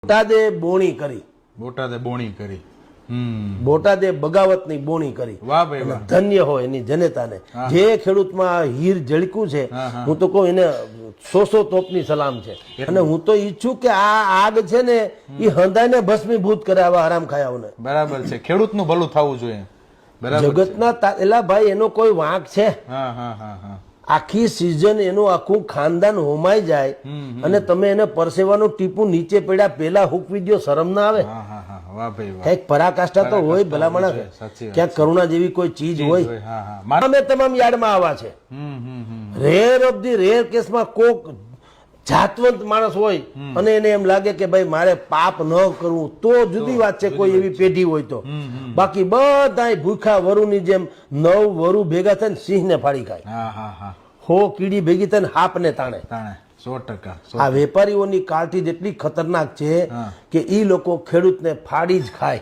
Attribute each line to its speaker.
Speaker 1: બોટાદે બોણી કરી,
Speaker 2: બોટાદે બોણી કરી.
Speaker 1: બોટાદે બગાવતની બોણી કરી.
Speaker 2: વાહ ભાઈ વાહ.
Speaker 1: ધન્ય હોય એની જનતાને. જે ખેડૂતમાં હીર ઝળક્યું છે, હું તો કહું એને 100 તોપની સલામ છે. અને હું તો ઈચ્છું કે આ આગ છે ને એ હંધાઈને ભસ્મીભૂત કરે આવા હરામ ખાયાઓને.
Speaker 2: બરાબર છે, ખેડૂતનું ભલું થવું જોઈએ. બરાબર.
Speaker 1: જગતના એલા ભાઈ એનો કોઈ વાંક છે?
Speaker 2: હા હા હા હા.
Speaker 1: આખી સિઝન એનું આખું ખાનદાન હોમાઈ જાય અને તમે એને પરસેવાનું ટીપું નીચે પડ્યા પેલા હુકવી દો, શરમ ના આવે?
Speaker 2: હા હા હા. વાહ ભાઈ વાહ.
Speaker 1: કઈક પરાકાષ્ઠા તો હોય ભલા માણસ, ક્યાંક કરુણા જેવી કોઈ ચીજ હોય.
Speaker 2: હા હા.
Speaker 1: અમે તમામ યાર્ડમાં આવા છે. રેર ઓફ ધી રેર કેસમાં કોક જાતવંત માણસ હોય અને એને એમ લાગે કે ભાઈ મારે પાપ ન કરવું તો જુદી વાત છે, કોઈ એવી પેઢી હોય તો. બાકી બધા ભૂખા વરુની જેમ 9 વરુ ભેગા થઈને સિંહને ફાડી ખાય.
Speaker 2: હા હા હા.
Speaker 1: 100 કીડી ભેગી થઈને હાપને તાણે.
Speaker 2: તાણે 100%.
Speaker 1: આ વેપારીઓની કાઠી જેટલી ખતરનાક છે કે ઈ લોકો ખેડૂતને ફાડી જ ખાય.